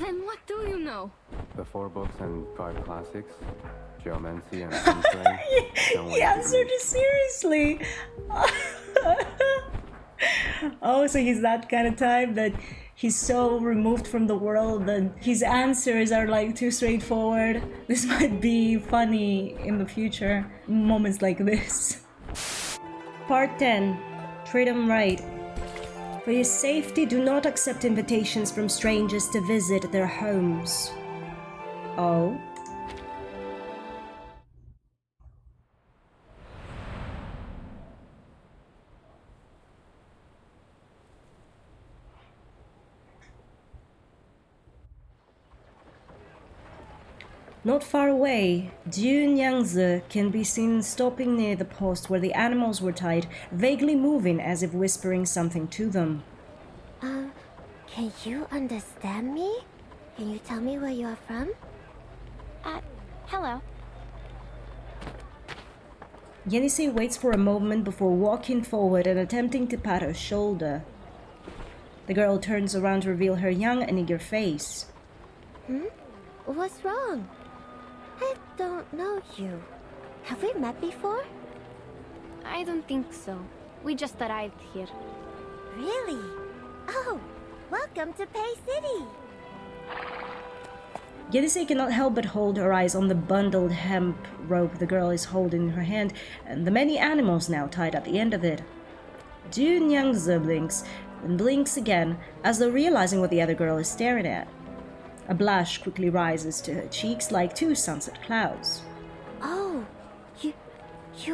Then what do you know? The 4 books and 5 classics, geomancy and feng shui. He answered it seriously. Oh, so he's that kind of type that he's so removed from the world that his answers are like too straightforward. This might be funny in the future, moments like this. Part 10. Treat them right. For your safety, do not accept invitations from strangers to visit their homes. Oh? Not far away, Jun Yangzi can be seen stopping near the post where the animals were tied, vaguely moving as if whispering something to them. Can you understand me? Can you tell me where you are from? Hello. Yenisei waits for a moment before walking forward and attempting to pat her shoulder. The girl turns around to reveal her young and eager face. What's wrong? I don't know you. Have we met before? I don't think so. We just arrived here. Really? Oh, welcome to Pei City! Yenisei cannot help but hold her eyes on the bundled hemp rope the girl is holding in her hand and the many animals now tied at the end of it. Jun Yangzi blinks, and blinks again as though realizing what the other girl is staring at. A blush quickly rises to her cheeks like 2 sunset clouds. Oh, you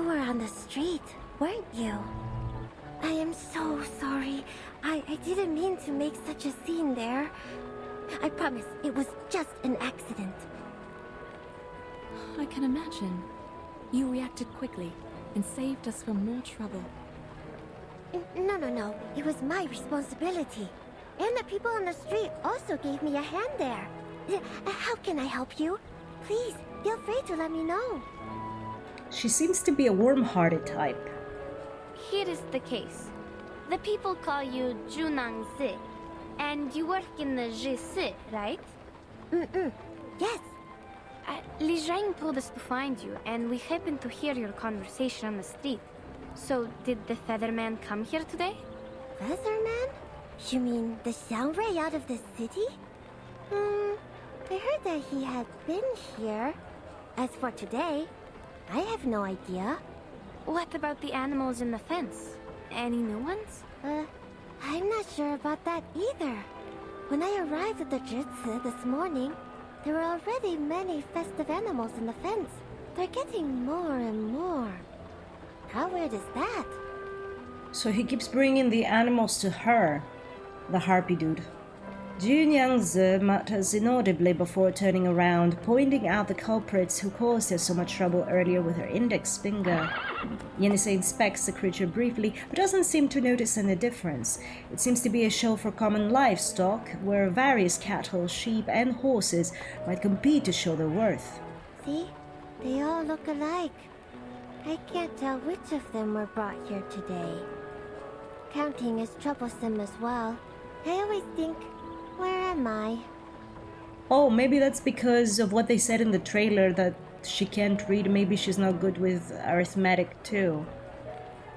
were on the street, weren't you? I am so sorry. I didn't mean to make such a scene there. I promise it was just an accident. I can imagine. You reacted quickly and saved us from more trouble. No. It was my responsibility. And the people on the street also gave me a hand there. How can I help you? Please, feel free to let me know. She seems to be a warm-hearted type. Here is the case. The people call you Junangzi, and you work in the Jisi, right? Yes. Li Zhang told us to find you, and we happened to hear your conversation on the street. So, did the Featherman come here today? Featherman? You mean the Xiangrui out of the city? I heard that he had been here. As for today, I have no idea. What about the animals in the fence? Any new ones? I'm not sure about that either. When I arrived at the Jitsu this morning, there were already many festive animals in the fence. They're getting more and more. How weird is that? So he keeps bringing the animals to her, the harpy dude. Jun Yangzi mutters inaudibly before turning around, pointing out the culprits who caused her so much trouble earlier with her index finger. Yenisei inspects the creature briefly, but doesn't seem to notice any difference. It seems to be a show for common livestock, where various cattle, sheep, and horses might compete to show their worth. See? They all look alike. I can't tell which of them were brought here today. Counting is troublesome as well. I always think, where am I? Oh, maybe that's because of what they said in the trailer that she can't read. Maybe she's not good with arithmetic too.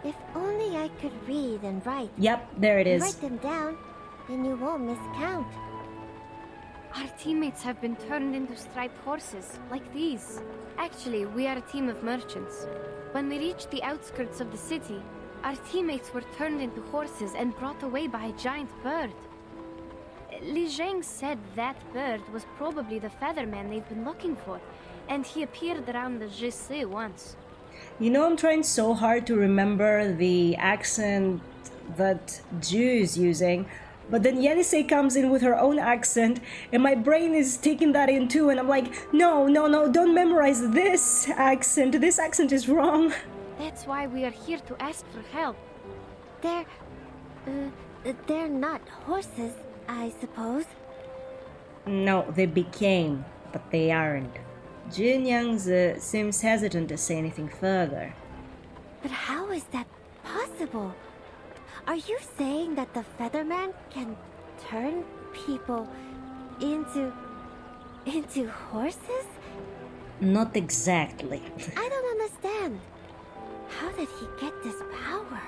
If only I could read and write. Yep, there it is. Write them down, then you won't miscount. Our teammates have been turned into striped horses, like these. Actually, we are a team of merchants. When we reached the outskirts of the city, our teammates were turned into horses and brought away by a giant bird. Li Zhang said that bird was probably the Featherman they've been looking for, and he appeared around the Jisi once. You know, I'm trying so hard to remember the accent that Ju is using, but then Yenisei comes in with her own accent, and my brain is taking that in too, and I'm like, no, don't memorize this accent. This accent is wrong. That's why we are here to ask for help. They're not horses, I suppose. No, they became, but they aren't. Jun Yangzi seems hesitant to say anything further. But how is that possible? Are you saying that the Featherman can turn people into horses? Not exactly. I don't understand. How did he get this power?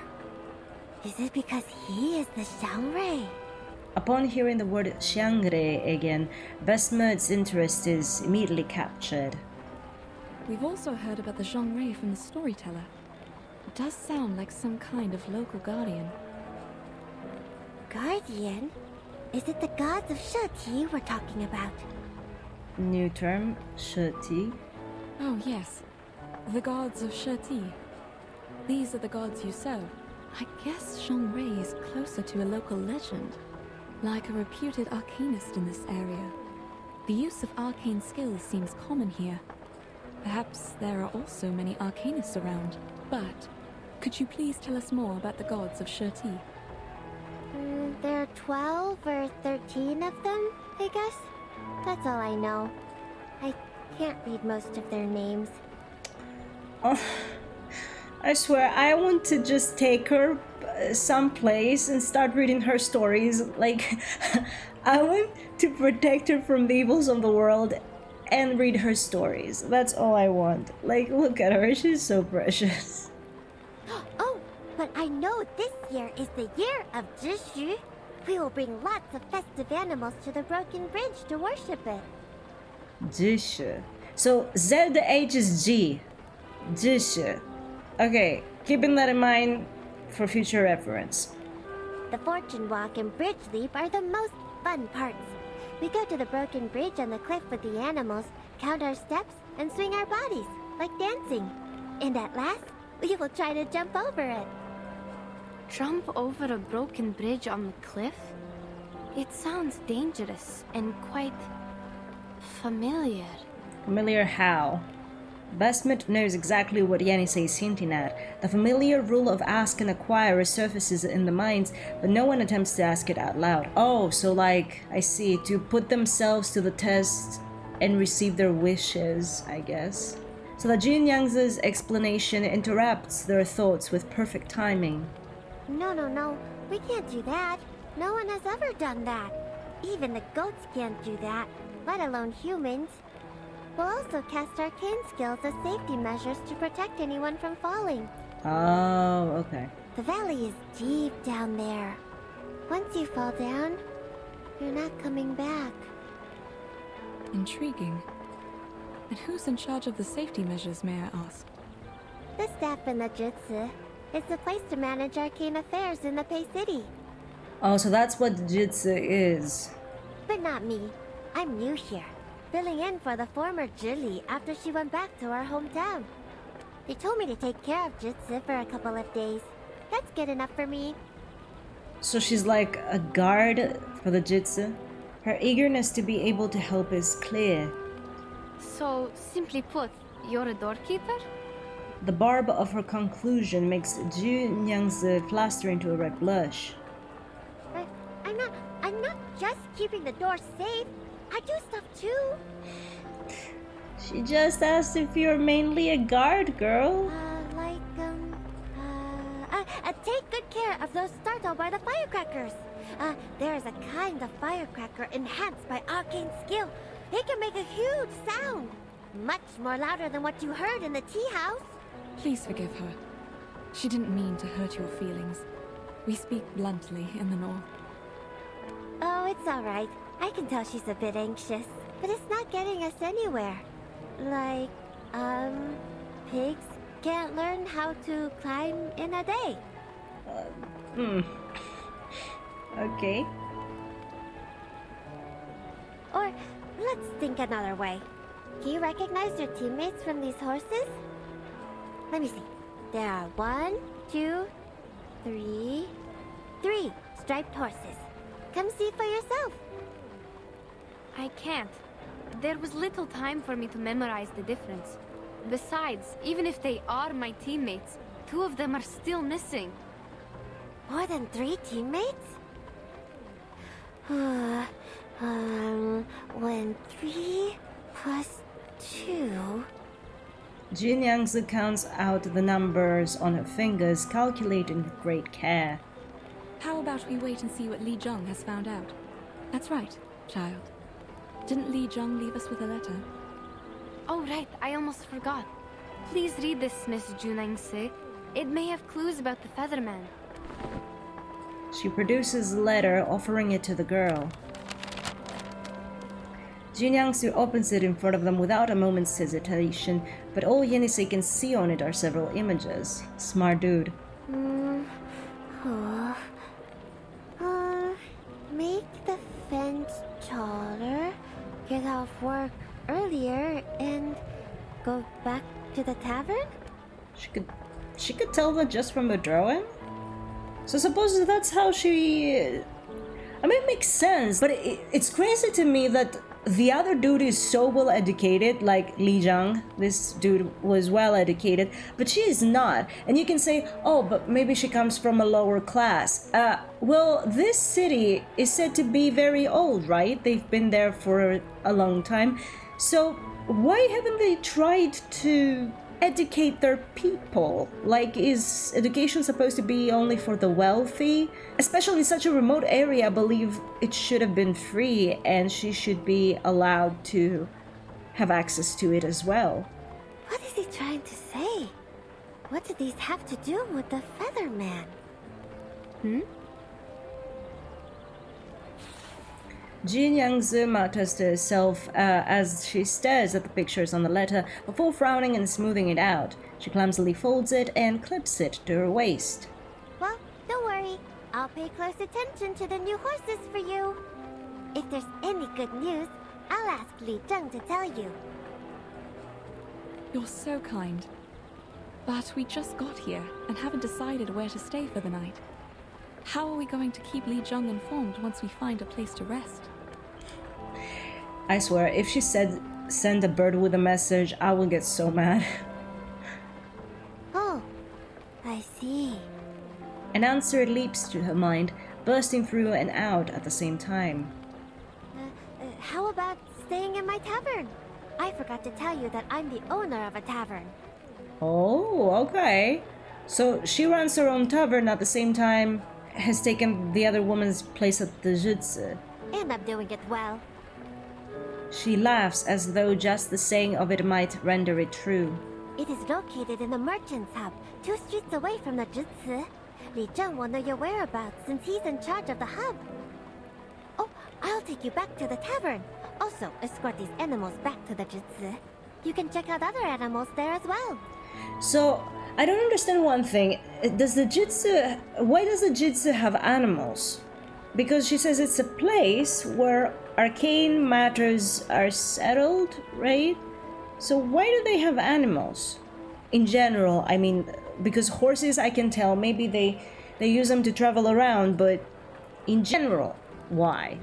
Is it because he is the Shuori? Upon hearing the word Xiangre again, Vesmer's interest is immediately captured. We've also heard about the Zhongrei from the storyteller. It does sound like some kind of local guardian. Guardian? Is it the gods of Shuoti we're talking about? New term, Shuoti. Oh yes, the gods of Shuoti. These are the gods you serve. I guess Zhongrei is closer to a local legend, like a reputed arcanist in this area. The use of arcane skills seems common here. Perhaps there are also many arcanists around. But could you please tell us more about the gods of Shuoti? There are 12 or 13 of them, I guess. That's all I know. I can't read most of their names. Oh, I swear, I want to just take her someplace and start reading her stories. Like, I want to protect her from the evils of the world and read her stories. That's all I want. Like, look at her, she's so precious. Oh, but I know this year is the year of Zhishu. We will bring lots of festive animals to the Broken Bridge to worship it. Jishu. So ZH is G. Jishu. Okay, keeping that in mind for future reference. The Fortune Walk and Bridge Leap are the most fun parts. We go to the Broken Bridge on the cliff with the animals, count our steps, and swing our bodies, like dancing. And at last, we will try to jump over it. Jump over a broken bridge on the cliff? It sounds dangerous and quite familiar. Familiar how? Basmet knows exactly what Yannisei is hinting at. The familiar rule of ask and acquire resurfaces in the minds, but no one attempts to ask it out loud. Oh, so like, I see, to put themselves to the test and receive their wishes, I guess. So that Jin Yang's explanation interrupts their thoughts with perfect timing. No. We can't do that. No one has ever done that. Even the goats can't do that, let alone humans. We'll also cast arcane skills as safety measures to protect anyone from falling. Oh, okay. The valley is deep down there. Once you fall down, you're not coming back. Intriguing. And who's in charge of the safety measures, may I ask? The staff in the Jutsu. It's the place to manage arcane affairs in the Pei City. Oh, so that's what Jitsu is. But not me. I'm new here, filling in for the former Julie after she went back to our hometown. They told me to take care of Jutsu for a couple of days. That's good enough for me. So she's like a guard for the Jitsu? Her eagerness to be able to help is clear. So, simply put, you're a doorkeeper? The barb of her conclusion makes Jun Yang's fluster into a red blush. I'm not just keeping the door safe. I do stuff too. She just asked if you're mainly a guard, girl. Take good care of those startled by the firecrackers. There is a kind of firecracker enhanced by arcane skill. They can make a huge sound, much more louder than what you heard in the tea house. Please forgive her. She didn't mean to hurt your feelings. We speak bluntly in the north. Oh, it's all right. I can tell she's a bit anxious, but it's not getting us anywhere. Like, pigs can't learn how to climb in a day. Okay. Or, let's think another way. Do you recognize your teammates from these horses? Let me see. There are 1, 2, 3 striped horses. Come see for yourself. I can't. There was little time for me to memorize the difference. Besides, even if they are my teammates, 2 of them are still missing. More than 3 teammates? When 3 plus 2... Jin Yangzi counts out the numbers on her fingers, calculating with great care. How about we wait and see what Li Zhong has found out? That's right, child. Didn't Li Zhang leave us with a letter? Oh, right, I almost forgot. Please read this, Miss Junangse. It may have clues about the Featherman. She produces a letter, offering it to the girl. Jinyangsu opens it in front of them without a moment's hesitation, but all Yenisei can see on it are several images. Smart dude. Make the fence taller, get off work earlier, and go back to the tavern? She could tell that just from the drawing? So suppose that's how she... I mean, it makes sense, but it's crazy to me that the other dude is so well educated, like Li Zhang. This dude was well educated, but she is not. And you can say, oh, but maybe she comes from a lower class. Well, this city is said to be very old, right? They've been there for a long time. So why haven't they tried to educate their people? Like, is education supposed to be only for the wealthy? Especially in such a remote area, I believe it should have been free and she should be allowed to have access to it as well. What is he trying to say? What do these have to do with the Featherman? Jin Yangzi mutters to herself as she stares at the pictures on the letter before frowning and smoothing it out. She clumsily folds it and clips it to her waist. Well, don't worry. I'll pay close attention to the new horses for you. If there's any good news, I'll ask Li Zheng to tell you. You're so kind. But we just got here and haven't decided where to stay for the night. How are we going to keep Li Zheng informed once we find a place to rest? I swear, if she said send a bird with a message, I will get so mad. Oh, I see. An answer leaps to her mind, bursting through and out at the same time. How about staying in my tavern? I forgot to tell you that I'm the owner of a tavern. Oh, okay. So she runs her own tavern at the same time, has taken the other woman's place at the jutsu. And I'm doing it well. She laughs as though just the saying of it might render it true. It is located in the merchant's hub, 2 streets away from the jutsu. Li Zheng will know your whereabouts since he's in charge of the hub. Oh, I'll take you back to the tavern. Also, escort these animals back to the jutsu. You can check out other animals there as well. So, I don't understand one thing. Why does the jutsu have animals? Because she says it's a place where arcane matters are settled, right? So why do they have animals? In general, I mean, because horses I can tell, maybe they use them to travel around, but in general, why?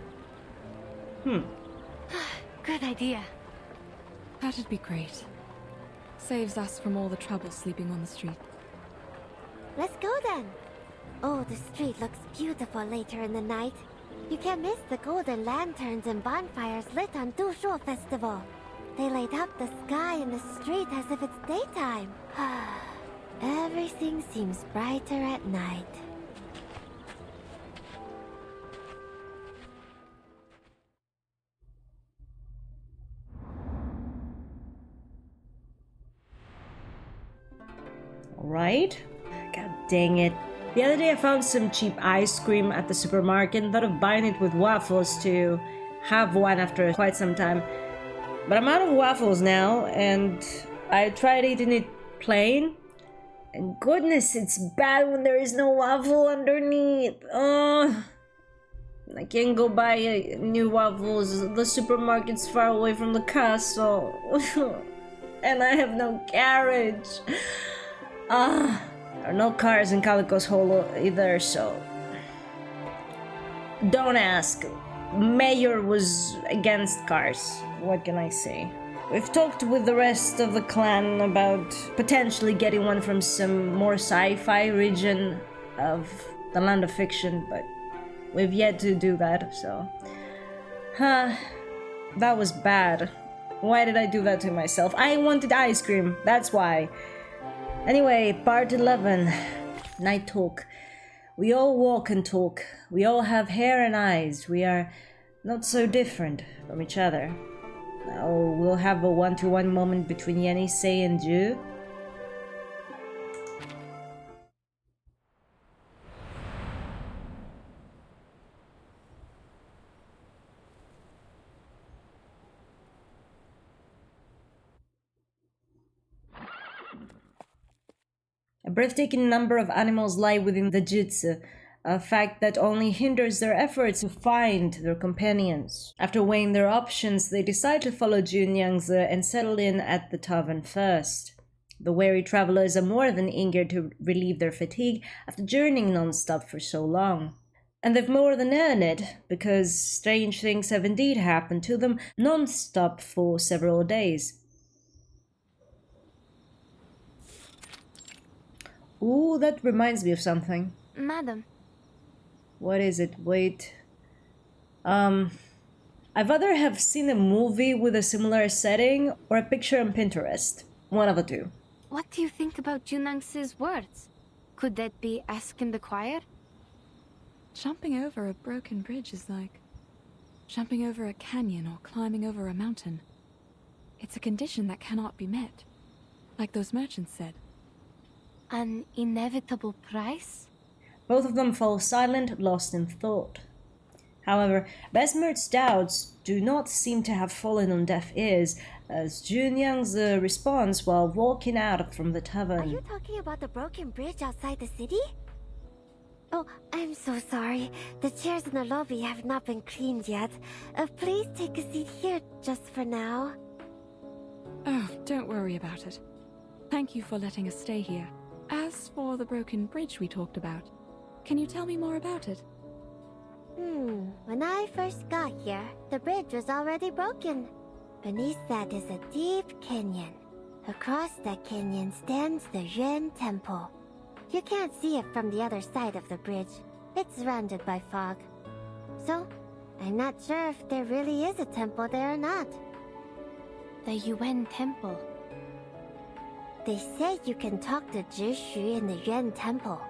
Good idea. That'd be great. Saves us from all the trouble sleeping on the street. Let's go then. Oh, the street looks beautiful later in the night. You can't miss the golden lanterns and bonfires lit on Dushuo Festival. They light up the sky and the street as if it's daytime. Everything seems brighter at night. Right? God dang it. The other day I found some cheap ice cream at the supermarket and thought of buying it with waffles to have one after quite some time. But I'm out of waffles now, and I tried eating it plain. And goodness, it's bad when there is no waffle underneath. Oh, I can't go buy new waffles. The supermarket's far away from the castle. And I have no carriage. There are no cars in Calico's Hollow either, so... Don't ask. Mayor was against cars. What can I say? We've talked with the rest of the clan about potentially getting one from some more sci-fi region of the land of fiction, but we've yet to do that, so... That was bad. Why did I do that to myself? I wanted ice cream, that's why. Anyway, part 11. Night talk. We all walk and talk. We all have hair and eyes. We are not so different from each other. Now we'll have a one-to-one moment between Yenisei and Ju. A breathtaking number of animals lie within the jutsu, a fact that only hinders their efforts to find their companions. After weighing their options, they decide to follow Junyangzi and settle in at the tavern first. The weary travelers are more than eager to relieve their fatigue after journeying non-stop for so long. And they've more than earned it, because strange things have indeed happened to them non-stop for several days. Ooh, that reminds me of something. Madam. What is it? Wait. I'd rather have seen a movie with a similar setting or a picture on Pinterest. One of the two. What do you think about Junang's words? Could that be ask in the choir? Jumping over a broken bridge is like jumping over a canyon or climbing over a mountain. It's a condition that cannot be met, like those merchants said. An inevitable price? Both of them fall silent, lost in thought. However, Besmert's doubts do not seem to have fallen on deaf ears, as Junyang's response while walking out from the tavern. Are you talking about the broken bridge outside the city? Oh, I'm so sorry. The chairs in the lobby have not been cleaned yet. Please take a seat here just for now. Oh, don't worry about it. Thank you for letting us stay here. As for the broken bridge we talked about, can you tell me more about it? When I first got here, the bridge was already broken. Beneath that is a deep canyon. Across that canyon stands the Yuan Temple. You can't see it from the other side of the bridge. It's surrounded by fog. So, I'm not sure if there really is a temple there or not. The Yuan Temple. They say you can talk to Zhishu in the Yuan Temple.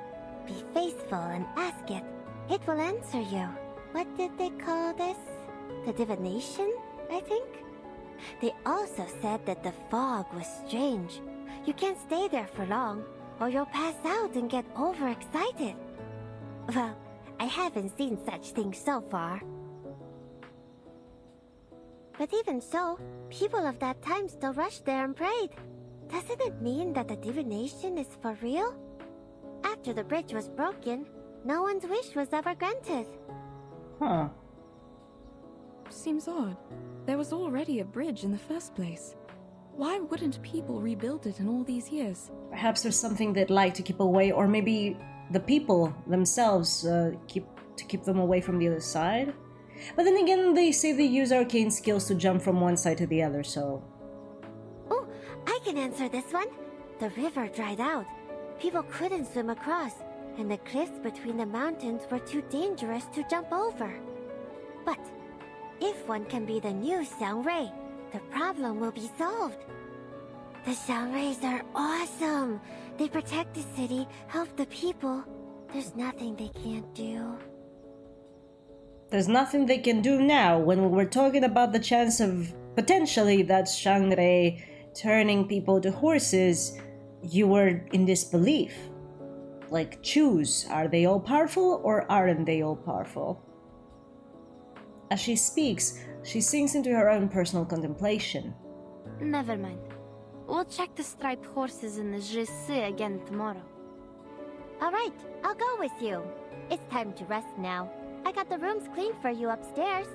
Be faithful and ask it. It will answer you. What did they call this? The divination, I think? They also said that the fog was strange. You can't stay there for long, or you'll pass out and get overexcited. Well, I haven't seen such things so far. But even so, people of that time still rushed there and prayed. Doesn't it mean that the divination is for real? After the bridge was broken, no one's wish was ever granted. Huh. Seems odd. There was already a bridge in the first place. Why wouldn't people rebuild it in all these years? Perhaps there's something they'd like to keep away, or maybe the people themselves keep them away from the other side? But then again, they say they use arcane skills to jump from one side to the other, so... Oh, I can answer this one. The river dried out. People couldn't swim across, and the cliffs between the mountains were too dangerous to jump over. But if one can be the new Xiangrui, the problem will be solved. The Xiangruis are awesome. They protect the city, help the people. There's nothing they can't do. There's nothing they can do now when we were talking about the chance of potentially that Xiangrui turning people to horses. You were in disbelief. Like, choose, are they all powerful or aren't they all powerful? As she speaks, she sinks into her own personal contemplation. Never mind. We'll check the striped horses in the Jisi again tomorrow. Alright, I'll go with you. It's time to rest now. I got the rooms cleaned for you upstairs.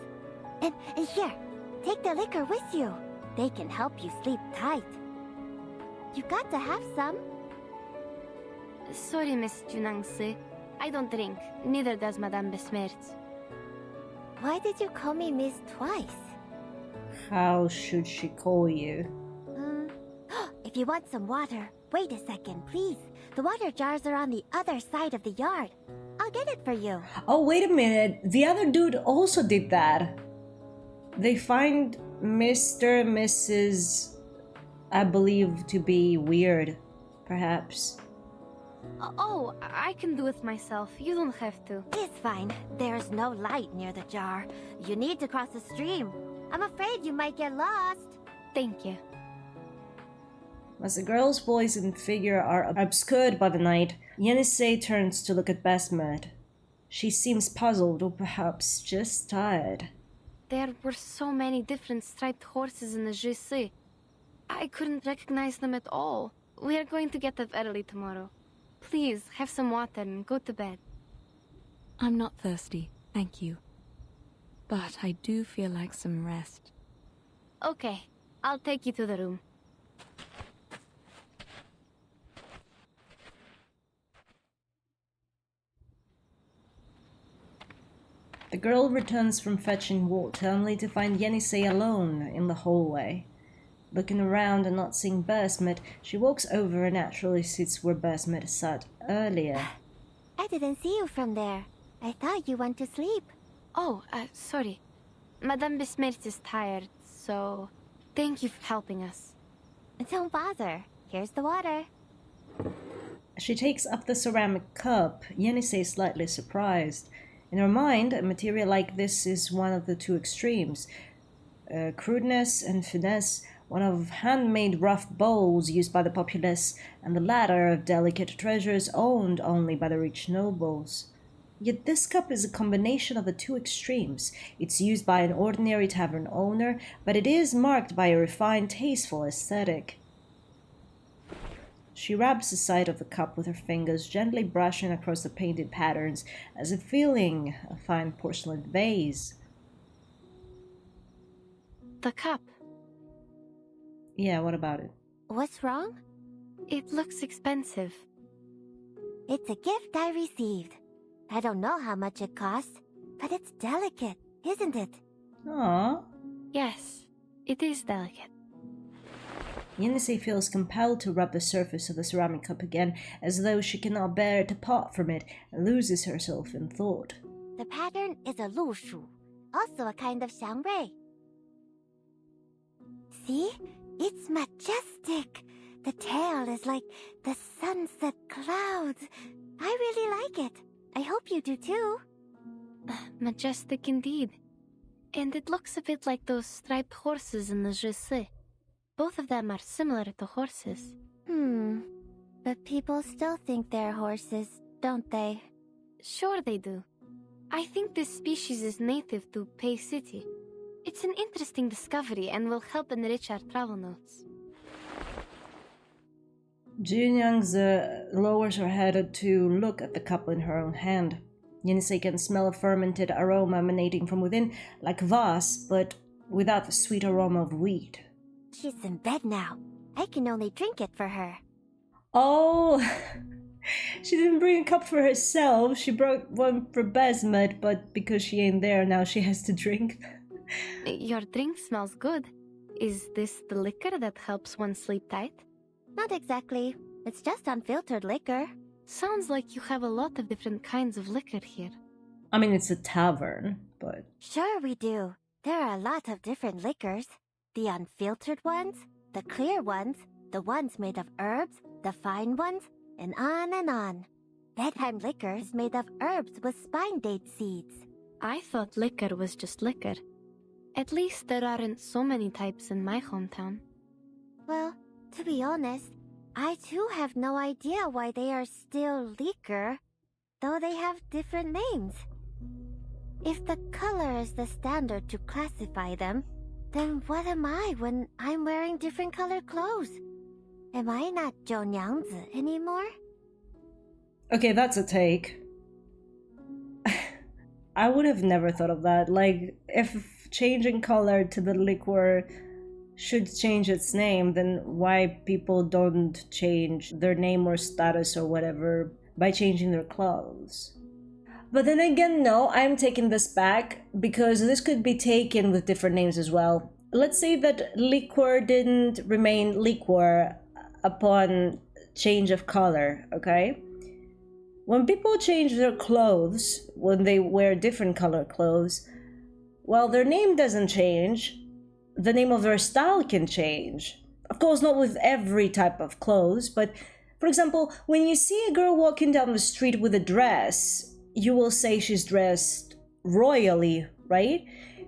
And here, take the liquor with you. They can help you sleep tight. You got to have some. Sorry, Miss Junangsi. I don't drink. Neither does Madame Besmertz. Why did you call me Miss twice? How should she call you? If you want some water, wait a second, please. The water jars are on the other side of the yard. I'll get it for you. Oh, wait a minute. The other dude also did that. They find Mr. and Mrs. I believe to be weird, perhaps. Oh, I can do it myself. You don't have to. It's fine. There's no light near the jar. You need to cross the stream. I'm afraid you might get lost. Thank you. As the girl's voice and figure are obscured by the night, Yenisei turns to look at Basmet. She seems puzzled or perhaps just tired. There were so many different striped horses in the GC. I couldn't recognize them at all. We are going to get up early tomorrow. Please, have some water and go to bed. I'm not thirsty, thank you. But I do feel like some rest. Okay, I'll take you to the room. The girl returns from fetching water only to find Yenisei alone in the hallway. Looking around and not seeing Basmet, she walks over and naturally sits where Basmet sat earlier. I didn't see you from there. I thought you went to sleep. Oh, sorry. Madame Besmet is tired, so thank you for helping us. Don't bother. Here's the water. She takes up the ceramic cup. Yenisei is slightly surprised. In her mind, a material like this is one of the two extremes. Crudeness and finesse, one of handmade rough bowls used by the populace, and the latter of delicate treasures owned only by the rich nobles. Yet this cup is a combination of the two extremes. It's used by an ordinary tavern owner, but it is marked by a refined, tasteful aesthetic. She rubs the side of the cup with her fingers, gently brushing across the painted patterns, as if feeling a fine porcelain vase. The cup. Yeah, what about it? What's wrong? It looks expensive. It's a gift I received. I don't know how much it costs, but it's delicate, isn't it? Aww. Yes, it is delicate. Yenisei feels compelled to rub the surface of the ceramic cup again, as though she cannot bear to part from it, and loses herself in thought. The pattern is a lu shu, also a kind of xiangrui. See? It's majestic. The tail is like the sunset clouds. I really like it. I hope you do too. Majestic indeed. And it looks a bit like those striped horses in the GC. Both of them are similar to horses. But people still think they're horses, don't they? Sure they do. I think this species is native to Pei City. It's an interesting discovery and will help enrich our travel notes. Junyangzi lowers her head to look at the cup in her own hand. Yenisei can smell a fermented aroma emanating from within, like kvass, but without the sweet aroma of wheat. She's in bed now. I can only drink it for her. Oh, she didn't bring a cup for herself. She brought one for Basmet, but because she ain't there now, she has to drink. Your drink smells good. Is this the liquor that helps one sleep tight? Not exactly. It's just unfiltered liquor. Sounds like you have a lot of different kinds of liquor here. I mean, it's a tavern, but... Sure we do. There are a lot of different liquors. The unfiltered ones, the clear ones, the ones made of herbs, the fine ones, and on and on. Bedtime liquor is made of herbs with spine date seeds. I thought liquor was just liquor. At least there aren't so many types in my hometown. Well, to be honest, I too have no idea why they are still liquor, though they have different names. If the color is the standard to classify them, then what am I when I'm wearing different colored clothes? Am I not Zhonyangzi anymore? Okay, that's a take. I would have never thought of that. Like, if changing color to the liquor should change its name, then why people don't change their name or status or whatever by changing their clothes? But then again, no, I'm taking this back, because this could be taken with different names as well. Let's say that liquor didn't remain liquor upon change of color, okay? When people change their clothes, when they wear different color clothes, well, their name doesn't change. The name of their style can change. Of course, not with every type of clothes, but For example, when you see a girl walking down the street with a dress, you will say she's dressed royally, right?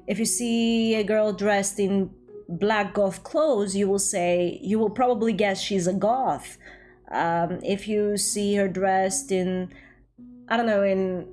If you see a girl dressed in black goth clothes, you will probably guess she's a goth. If you see her dressed in, I don't know, in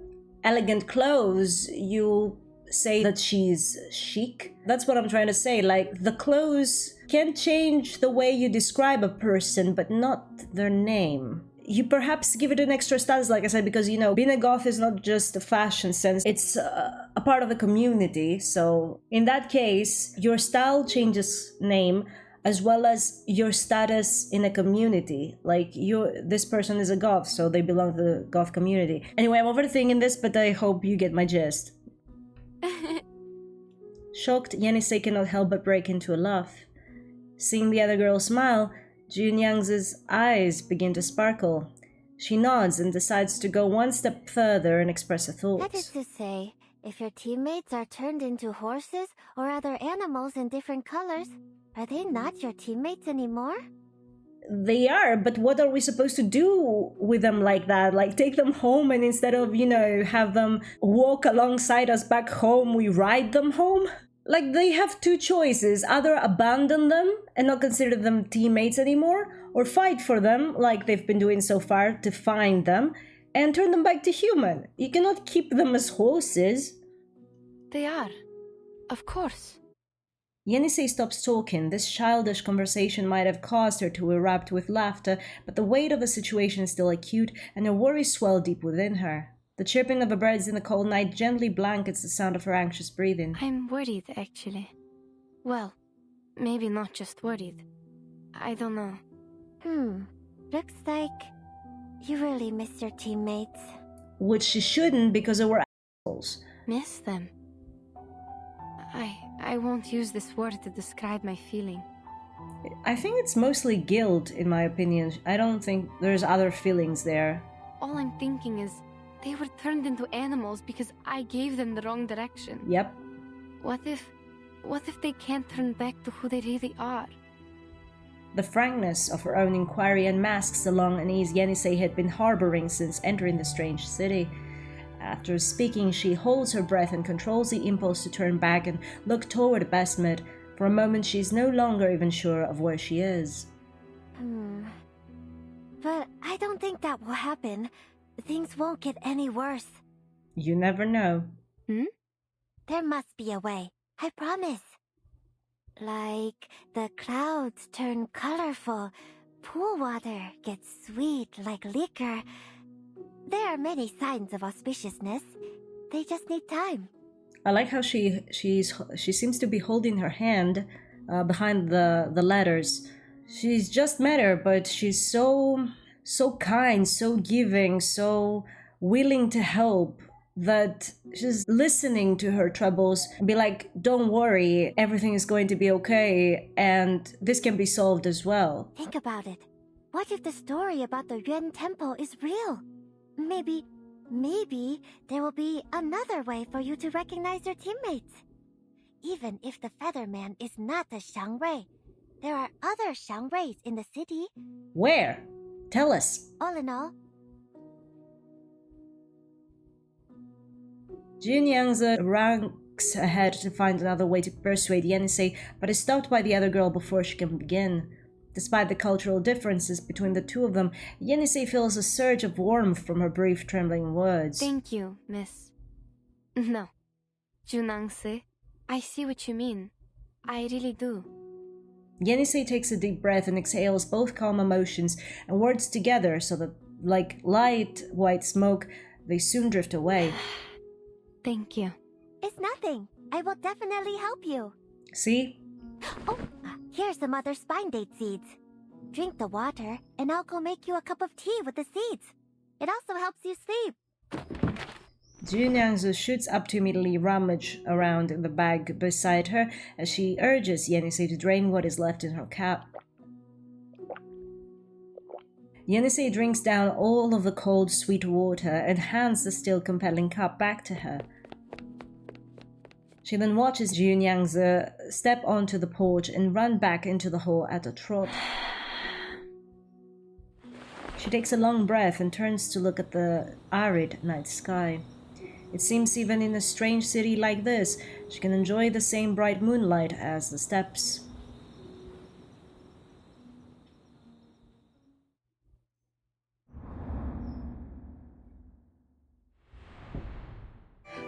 elegant clothes, you'll say that she's chic. That's what I'm trying to say. Like, the clothes can change the way you describe a person, but not their name. You perhaps give it an extra status, like I said, because, you know, being a goth is not just a fashion sense, it's a part of the community. So in that case, your style changes name as well as your status in a community. Like, this person is a goth, so they belong to the goth community. Anyway, I'm overthinking this, but I hope you get my gist. Shocked, Yenisei cannot help but break into a laugh. Seeing the other girl smile, Junyang's eyes begin to sparkle. She nods and decides to go one step further and express her thoughts. That is to say, if your teammates are turned into horses or other animals in different colors, are they not your teammates anymore? They are, but what are we supposed to do with them like that? Like, take them home and instead of, you know, have them walk alongside us back home, we ride them home? Like, they have two choices: either abandon them and not consider them teammates anymore, or fight for them, like they've been doing so far, to find them and turn them back to human. You cannot keep them as horses. They are. Of course. Yenisei stops talking. This childish conversation might have caused her to erupt with laughter, but the weight of the situation is still acute, and her worries swell deep within her. The chirping of the birds in the cold night gently blankets the sound of her anxious breathing. I'm worried, actually. Well, maybe not just worried. I don't know. Looks like you really miss your teammates. Which she shouldn't, because they were assholes. Miss them. I won't use this word to describe my feeling. I think it's mostly guilt, in my opinion. I don't think there's other feelings there. All I'm thinking is, they were turned into animals because I gave them the wrong direction. Yep. What if they can't turn back to who they really are? The frankness of her own inquiry unmasks the long unease Yenisei had been harboring since entering the strange city. After speaking, she holds her breath and controls the impulse to turn back and look toward Basmet. For a moment, she is no longer even sure of where she is. But I don't think that will happen. Things won't get any worse. You never know. There must be a way. I promise. Like the clouds turn colorful, pool water gets sweet like liquor. There are many signs of auspiciousness. They just need time. I like how she seems to be holding her hand behind the letters. She's just met her, but she's so kind, so giving, so willing to help, that she's listening to her troubles and be like, don't worry, everything is going to be okay, and this can be solved as well. Think about it. What if the story about the Yuan Temple is real? Maybe there will be another way for you to recognize your teammates. Even if the Featherman is not a Xiangrui, there are other Xiangruis in the city. Where? Tell us. All in all, Junyang's ranks ahead to find another way to persuade Yenisei, but is stopped by the other girl before she can begin. Despite the cultural differences between the two of them, Yenisei feels a surge of warmth from her brief, trembling words. Thank you, miss. No. Junangse, I see what you mean. I really do. Yenisei takes a deep breath and exhales both calm emotions and words together so that, like light white smoke, they soon drift away. Thank you. it's nothing. I will definitely help you. See? Oh, here's some other spine date seeds. Drink the water, and I'll go make you a cup of tea with the seeds. It also helps you sleep. Junyangzu shoots up to immediately rummage around in the bag beside her as she urges Yenisei to drain what is left in her cup. Yenisei drinks down all of the cold, sweet water and hands the still compelling cup back to her. She then watches Junyangzu step onto the porch and run back into the hall at a trot. She takes a long breath and turns to look at the arid night sky. It seems even in a strange city like this, she can enjoy the same bright moonlight as the steppes.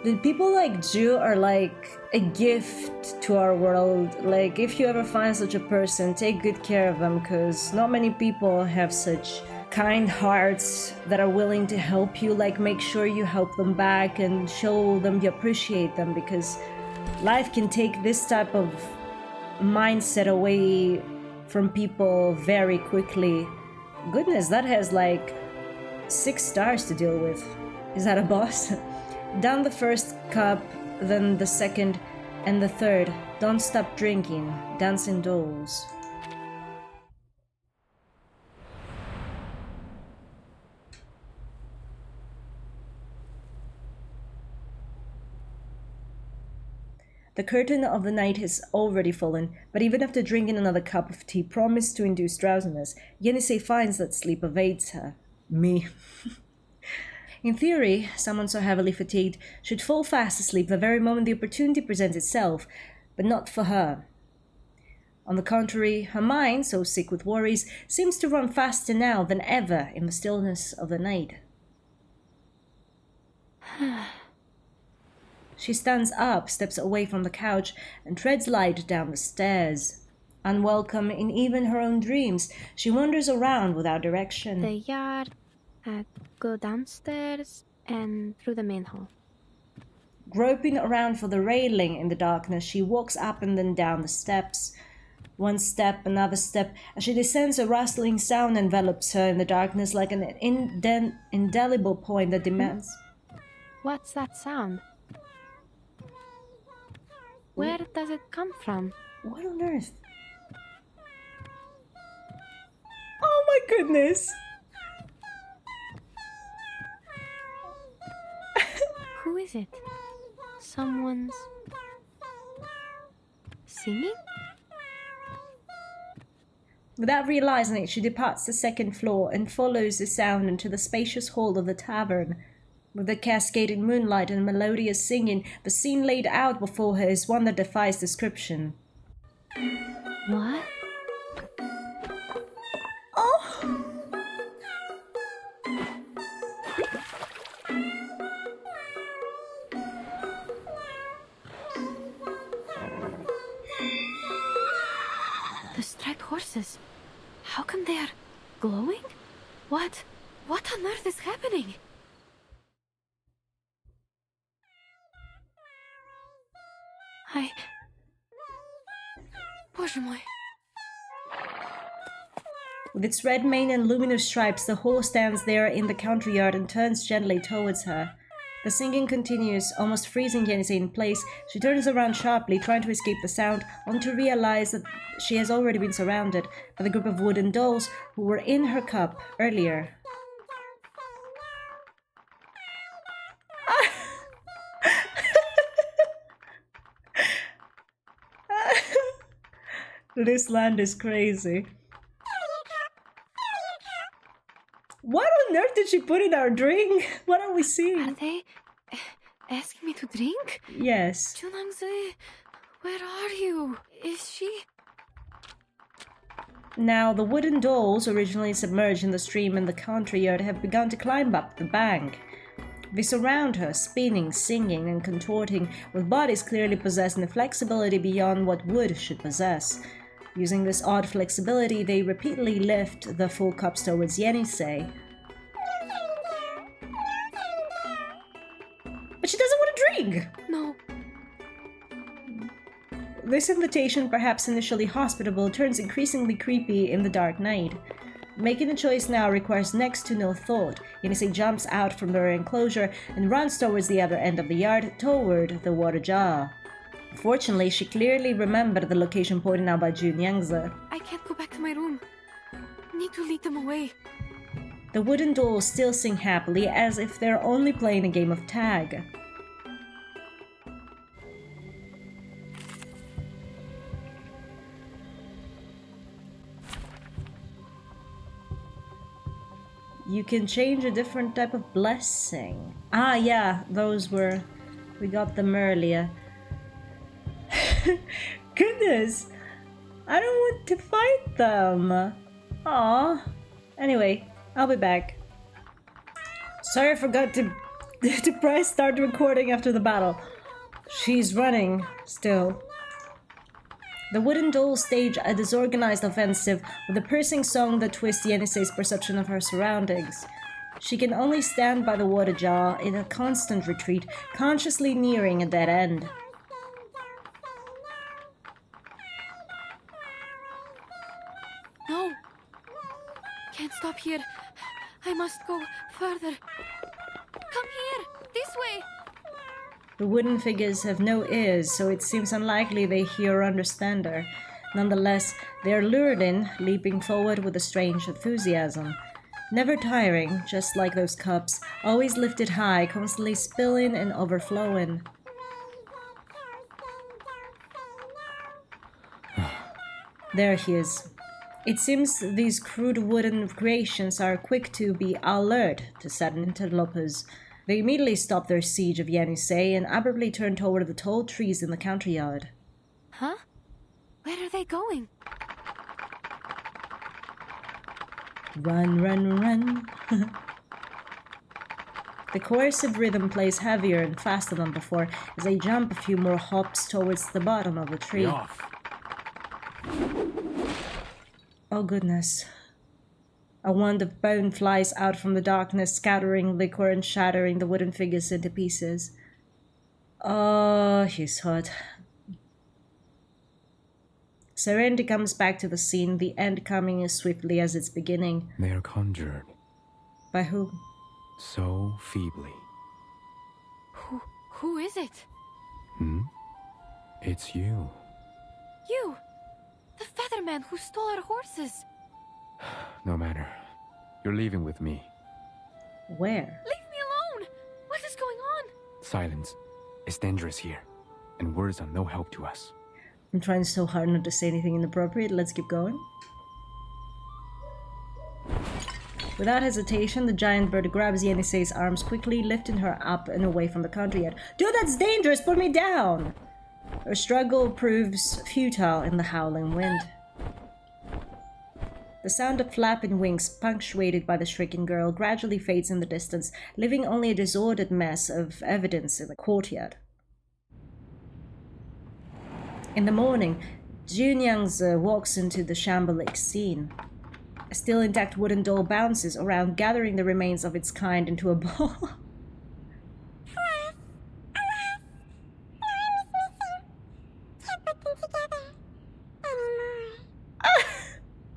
Did people like Jew are like a gift to our world? Like, if you ever find such a person, take good care of them, because not many people have such kind hearts that are willing to help you. Like, make sure you help them back and show them you appreciate them, because life can take this type of mindset away from people very quickly. Goodness, that has like 6 stars to deal with. Is that a boss? Down the first cup, then the second, and the third. Don't stop drinking. Dancing dolls. The curtain of the night has already fallen, but even after drinking another cup of tea promised to induce drowsiness, Yenisei finds that sleep evades her. Me. In theory, someone so heavily fatigued should fall fast asleep the very moment the opportunity presents itself, but not for her. On the contrary, her mind, so sick with worries, seems to run faster now than ever in the stillness of the night. She stands up, steps away from the couch, and treads light down the stairs. Unwelcome in even her own dreams, she wanders around without direction. The yard, go downstairs and through the main hall. Groping around for the railing in the darkness, she walks up and then down the steps. One step, another step. As she descends, a rustling sound envelops her in the darkness like an indelible point that demands... What's that sound? Where does it come from? What on earth? Oh my goodness! Who is it? Someone's singing? Without realizing it, she departs the second floor and follows the sound into the spacious hall of the tavern. With the cascading moonlight and melodious singing, the scene laid out before her is one that defies description. What? Oh! The striped horses. How come they are glowing? What on earth is happening? Боже мой. With its red mane and luminous stripes, the horse stands there in the country yard and turns gently towards her. The singing continues, almost freezing Yenisei in place. She turns around sharply, trying to escape the sound, only to realize that she has already been surrounded by the group of wooden dolls who were in her cup earlier. This land is crazy. What on earth did she put in our drink? What are we Are seeing? they asking me to drink? Yes. Junangzi, where are you? Is she? Now, the wooden dolls, originally submerged in the stream in the country yard, have begun to climb up the bank. They surround her, spinning, singing, and contorting, with bodies clearly possessing a flexibility beyond what wood should possess. Using this odd flexibility, they repeatedly lift the full cups towards Yenisei. But she doesn't want to drink! No. This invitation, perhaps initially hospitable, turns increasingly creepy in the dark night. Making a choice now requires next to no thought. Yenisei jumps out from her enclosure and runs towards the other end of the yard, toward the water jar. Fortunately, she clearly remembered the location pointed out by Junyangzi. I can't go back to my room. Need to lead them away. The wooden dolls still sing happily, as if they're only playing a game of tag. You can change a different type of blessing. Ah, yeah, those were... We got them earlier. Goodness! I don't want to fight them! Aw. Anyway, I'll be back. Sorry I forgot to press start recording after the battle. She's running, still. The wooden dolls stage a disorganized offensive with a piercing song that twists Yenisei's perception of her surroundings. She can only stand by the water jar in a constant retreat, consciously nearing a dead end. No! Can't stop here. I must go further. Come here! This way! The wooden figures have no ears, so it seems unlikely they hear or understand her. Nonetheless, they are lured in, leaping forward with a strange enthusiasm. Never tiring, just like those cups, always lifted high, constantly spilling and overflowing. There he is. It seems these crude wooden creations are quick to be alert to sudden interlopers. They immediately stop their siege of Yenisei and abruptly turn toward the tall trees in the country yard. Huh? Where are they going? Run, run, run. The coercive rhythm plays heavier and faster than before as they jump a few more hops towards the bottom of the tree. Off. Oh goodness. A wand of bone flies out from the darkness, scattering liquor and shattering the wooden figures into pieces. Oh, he's hot. Serenity comes back to the scene, the end coming as swiftly as its beginning. They are conjured By whom? so feebly. Who is it? It's you. You! The featherman who stole our horses! No matter. You're leaving with me. Where? Leave me alone! What is going on? Silence. It's dangerous here, and words are no help to us. I'm trying so hard not to say anything inappropriate. Let's keep going. Without hesitation, the giant bird grabs Yenisei's arms quickly, lifting her up and away from the country yard. Dude, that's dangerous! Put me down! Her struggle proves futile in the howling wind. The sound of flapping wings, punctuated by the shrieking girl, gradually fades in the distance, leaving only a disordered mess of evidence in the courtyard. In the morning, Junyangzi walks into the shambolic scene. A still intact wooden doll bounces around, gathering the remains of its kind into a ball.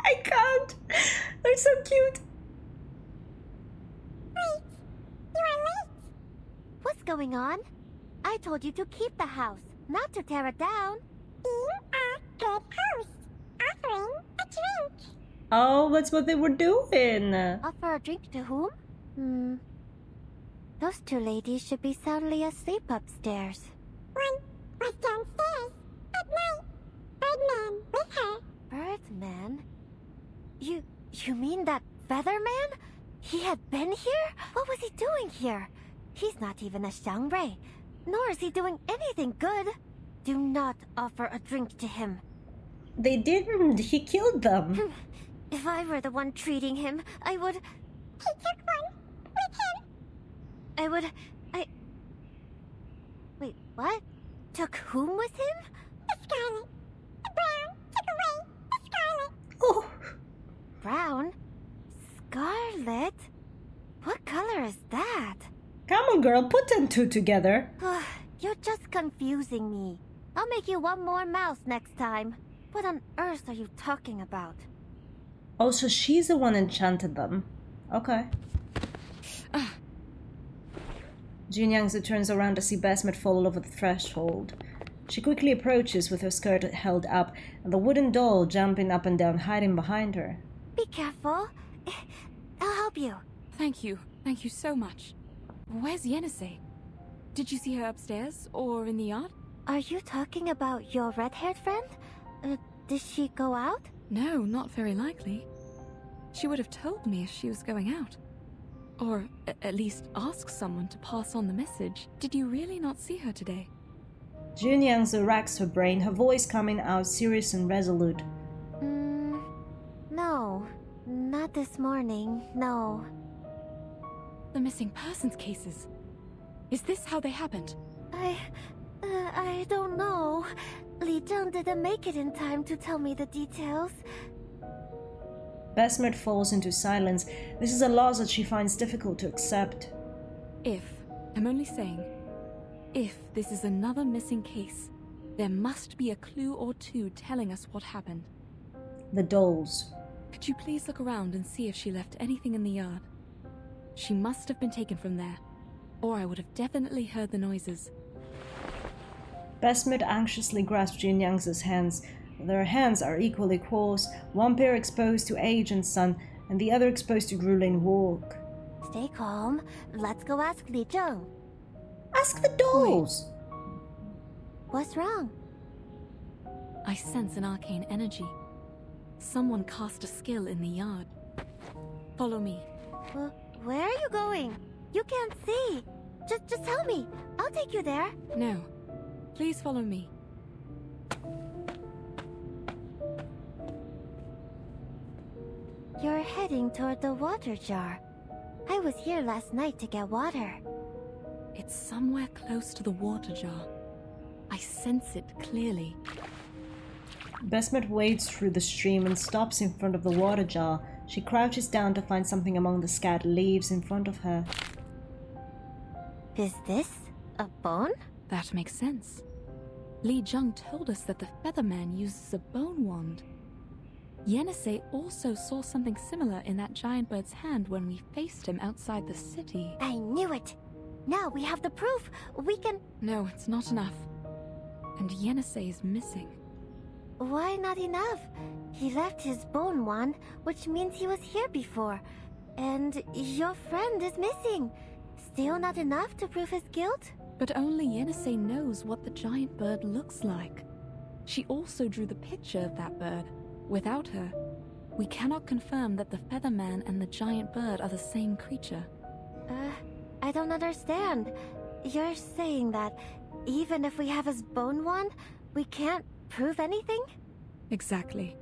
I can't! They're so cute! Wait, you are late. What's going on? I told you to keep the house, not to tear it down. You are good host, offering a drink. Oh, that's what they were doing! Offer a drink to whom? Those two ladies should be soundly asleep upstairs. One was downstairs at night. Birdman with her. Birdman? You mean that Featherman? He had been here? What was he doing here? He's not even a Xiangrei, nor is he doing anything good. Do not offer a drink to him. They didn't. He killed them. If I were the one treating him, I would... He took one with him. Wait, what? Took whom with him? The Scarlet. The Brown took away the Scarlet. Oh. Brown? Scarlet? What color is that? Come on, girl, put them two together. You're just confusing me. I'll make you one more mouse next time. What on earth are you talking about? Oh, so she's the one enchanted them. Okay. Junyangzi turns around to see Basmet fall over the threshold. She quickly approaches with her skirt held up, and the wooden doll jumping up and down, hiding behind her. Be careful. I'll help you. Thank you. Thank you so much. Where's Yenisei? Did you see her upstairs or in the yard? Are you talking about your red-haired friend? Did she go out? No, not very likely. She would have told me if she was going out. Or at least ask someone to pass on the message. Did you really not see her today? Junyangzi racks her brain, her voice coming out serious and resolute. No. Not this morning, no. The missing persons cases. Is this how they happened? I don't know. Li Zheng didn't make it in time to tell me the details. Besmet falls into silence. This is a loss that she finds difficult to accept. I'm only saying, if this is another missing case, there must be a clue or two telling us what happened. The dolls. Could you please look around and see if she left anything in the yard? She must have been taken from there, or I would have definitely heard the noises. Besmet anxiously grasps Junyangzi's hands. Their hands are equally coarse, one pair exposed to age and sun, and the other exposed to grueling work. Stay calm. Let's go ask Li Zheng. Ask the dolls! What's wrong? I sense an arcane energy. Someone cast a skill in the yard. Follow me. Where are you going? You can't see. Just tell me. I'll take you there. No. Please follow me. You're heading toward the water jar. I was here last night to get water. It's somewhere close to the water jar. I sense it clearly. Besmet wades through the stream and stops in front of the water jar. She crouches down to find something among the scattered leaves in front of her. Is this a bone? That makes sense. Li Zheng told us that the Featherman uses a bone wand. Yenisei also saw something similar in that giant bird's hand when we faced him outside the city. I knew it. Now we have the proof. We can... No, it's not enough. And Yenisei is missing. Why not enough? He left his bone wand, which means he was here before. And your friend is missing. Still not enough to prove his guilt? But only Yenisei knows what the giant bird looks like. She also drew the picture of that bird. Without her, we cannot confirm that the Featherman and the giant bird are the same creature. I don't understand. You're saying that even if we have his bone wand, we can't prove anything? Exactly.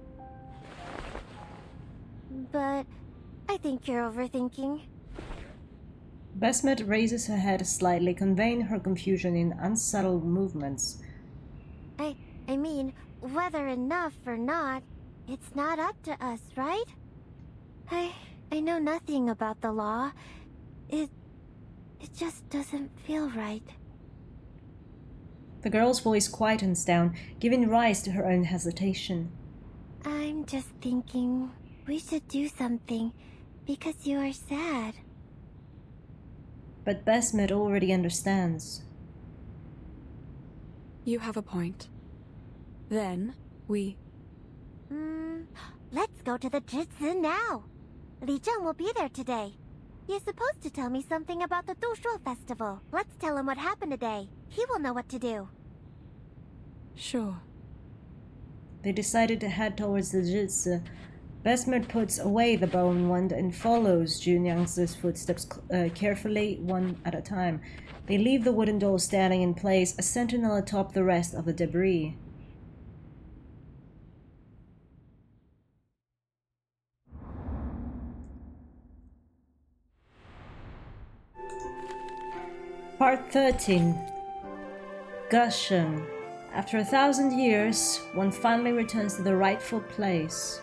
But I think you're overthinking. Besmet raises her head slightly, conveying her confusion in unsettled movements. I mean, whether enough or not, it's not up to us, right? I know nothing about the law. It just doesn't feel right. The girl's voice quietens down, giving rise to her own hesitation. I'm just thinking we should do something because you are sad. But Besmet already understands. You have a point. Then, we... Let's go to the Jitsu now. Li Zheng will be there today. He's supposed to tell me something about the Dushuo festival. Let's tell him what happened today. He will know what to do. Sure. They decided to head towards the Jitsu. Besmet puts away the bone wand and follows Junyang's footsteps carefully, one at a time. They leave the wooden doll standing in place, a sentinel atop the rest of the debris. Part 13. Gusheng. After 1,000 years, one finally returns to the rightful place.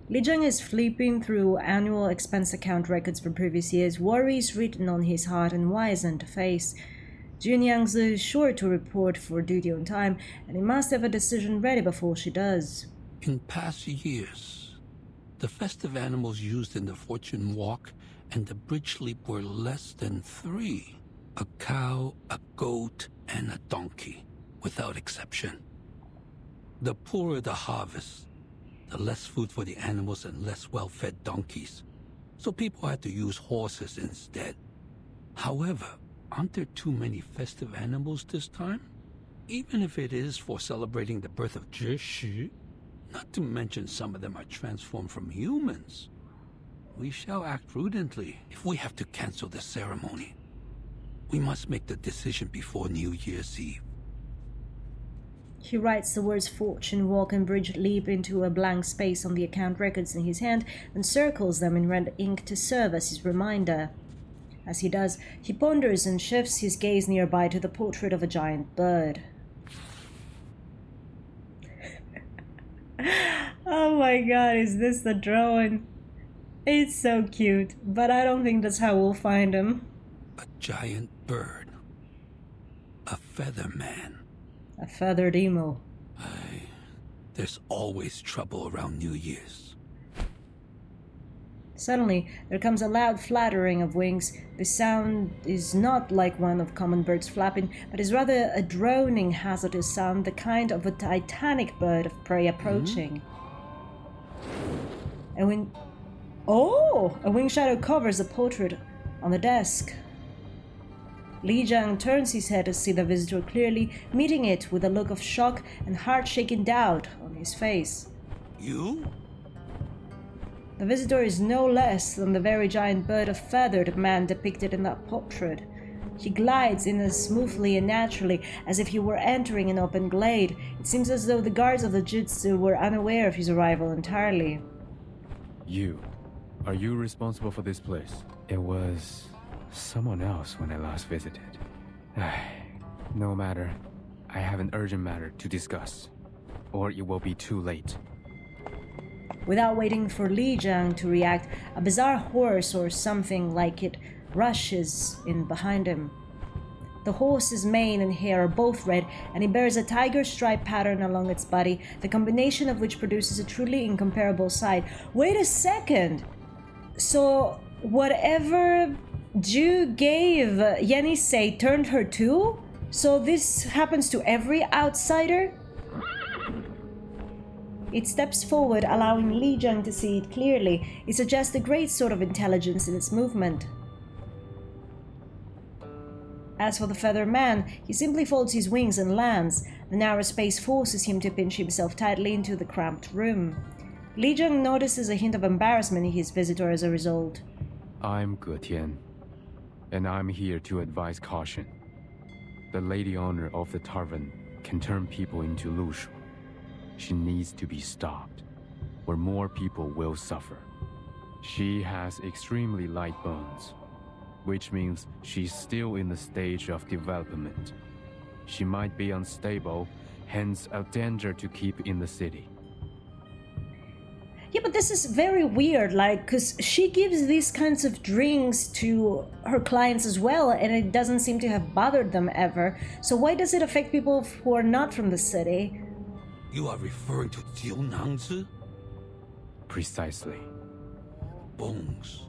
Li Zheng is flipping through annual expense account records for previous years, worries written on his hard and wizened face. Junyangzi is sure to report for duty on time, and he must have a decision ready before she does. In past years, the festive animals used in the fortune walk and the bridge leap were less than 3. A cow, a goat, and a donkey, without exception. The poorer the harvest, the less food for the animals and less well-fed donkeys. so people had to use horses instead. However, aren't there too many festive animals this time? Even if it is for celebrating the birth of Zhi, not to mention some of them are transformed from humans. We shall act prudently if we have to cancel the ceremony. We must make the decision before New Year's Eve. He writes the words fortune, walk, and bridge leap into a blank space on the account records in his hand and circles them in red ink to serve as his reminder. As he does, he ponders and shifts his gaze nearby to the portrait of a giant bird. Oh my god, is this the drawing? It's so cute, but I don't think that's how we'll find him. A giant bird. A feather man. A feathered emo. There's always trouble around New Year's. Suddenly, there comes a loud fluttering of wings. The sound is not like one of common birds flapping, but is rather a droning, hazardous sound, the kind of a titanic bird of prey approaching. A wing shadow covers the portrait on the desk. Li Jiang turns his head to see the visitor clearly, meeting it with a look of shock and heart-shaking doubt on his face. You? The visitor is no less than the very giant bird of feathered man depicted in that portrait. He glides in as smoothly and naturally as if he were entering an open glade. It seems as though the guards of the Jutsu were unaware of his arrival entirely. Are you responsible for this place? It was someone else when I last visited. No matter. I have an urgent matter to discuss, or it will be too late. Without waiting for Li Jiang to react, a bizarre horse or something like it rushes in behind him. The horse's mane and hair are both red, and it bears a tiger stripe pattern along its body, the combination of which produces a truly incomparable sight. Wait a second! So, whatever Ju gave Yenisei turned her too? So this happens to every outsider? It steps forward, allowing Li Jiang to see it clearly. It suggests a great sort of intelligence in its movement. As for the feather man, he simply folds his wings and lands. The narrow space forces him to pinch himself tightly into the cramped room. Li Jiang notices a hint of embarrassment in his visitor as a result. I'm Getian, and I'm here to advise caution. The lady owner of the tavern can turn people into lushu. She needs to be stopped, or more people will suffer. She has extremely light bones, which means she's still in the stage of development. She might be unstable, hence a danger to keep in the city. Yeah, but this is very weird, because she gives these kinds of drinks to her clients as well, and it doesn't seem to have bothered them ever. So why does it affect people who are not from the city? You are referring to Jiunangzi? Precisely. Bones.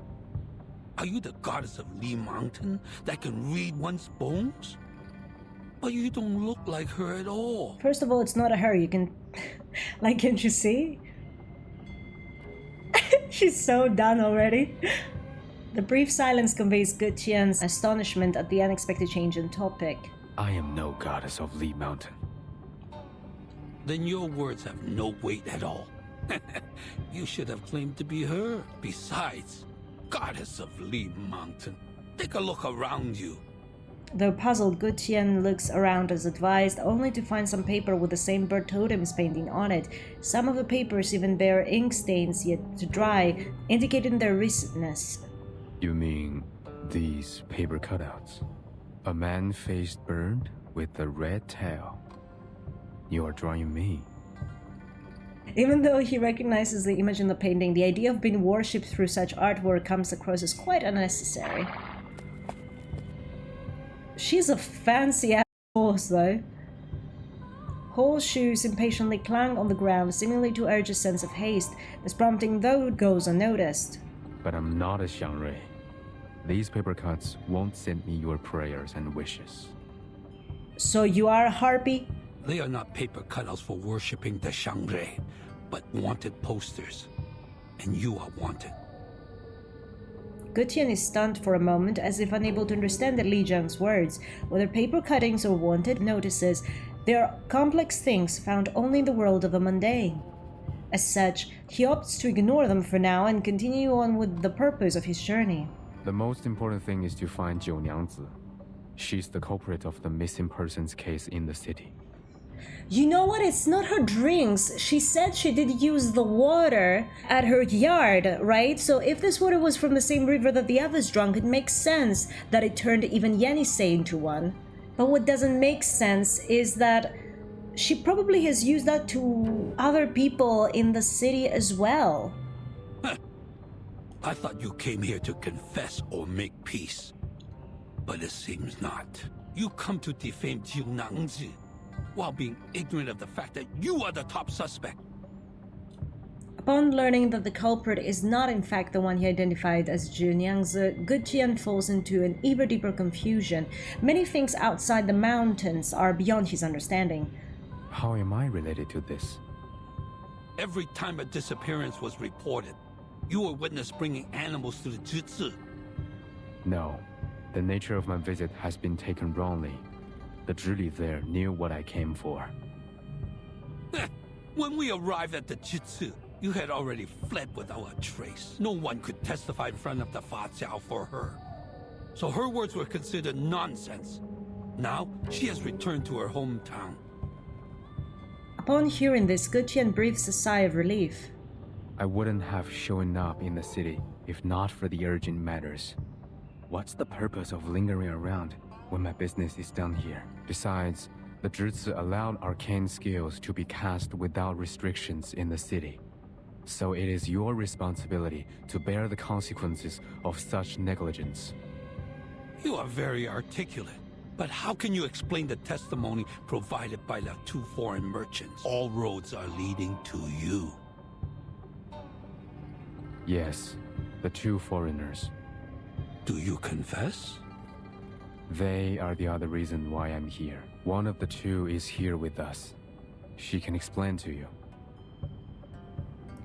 Are you the goddess of Li Mountain that can read one's bones? But you don't look like her at all. First of all, it's not a her, you can... can't you see? She's so done already. The brief silence conveys Getian's astonishment at the unexpected change in topic. I am no goddess of Li Mountain. Then your words have no weight at all. You should have claimed to be her. Besides, goddess of Li Mountain, take a look around you. Though puzzled, Gutian looks around as advised, only to find some paper with the same bird totems painting on it. Some of the papers even bear ink stains yet to dry, indicating their recentness. You mean these paper cutouts? A man-faced bird with a red tail. You are drawing me. Even though he recognizes the image in the painting, the idea of being worshipped through such artwork comes across as quite unnecessary. She's a fancy-ass horse, though. Horseshoes impatiently clang on the ground, seemingly to urge a sense of haste. This prompting, though, goes unnoticed. But I'm not a Xiangrui. These paper cuts won't send me your prayers and wishes. So you are a harpy? They are not paper cutouts for worshipping the Xiangrui, but wanted posters. And you are wanted. Gutian is stunned for a moment, as if unable to understand Li Jiang's words. Whether paper cuttings or wanted notices, they are complex things found only in the world of the mundane. As such, he opts to ignore them for now and continue on with the purpose of his journey. The most important thing is to find Jiu Niangzi. She's the culprit of the missing persons case in the city. You know what? It's not her drinks. She said she did use the water at her yard, right? So if this water was from the same river that the others drank, it makes sense that it turned even Yenisei into one. But what doesn't make sense is that she probably has used that to other people in the city as well. I thought you came here to confess or make peace. But it seems not. You come to defame Jiu Niangzi while being ignorant of the fact that you are the top suspect. Upon learning that the culprit is not in fact the one he identified as Jiu Niangzi, Gutian falls into an ever deeper confusion. Many things outside the mountains are beyond his understanding. How am I related to this? Every time a disappearance was reported, you were witness bringing animals to the Jitsu. No. The nature of my visit has been taken wrongly. The Zhili there knew what I came for. When we arrived at the Jitsu, you had already fled without a trace. No one could testify in front of the Fa Xiao for her. So her words were considered nonsense. Now, she has returned to her hometown. Upon hearing this, Gutian breathes a sigh of relief. I wouldn't have shown up in the city if not for the urgent matters. What's the purpose of lingering around when my business is done here? Besides, the Zhizi allowed arcane skills to be cast without restrictions in the city. So it is your responsibility to bear the consequences of such negligence. You are very articulate. But how can you explain the testimony provided by the two foreign merchants? All roads are leading to you. Yes, the two foreigners. Do you confess? They are the other reason why I'm here. One of the two is here with us. She can explain to you.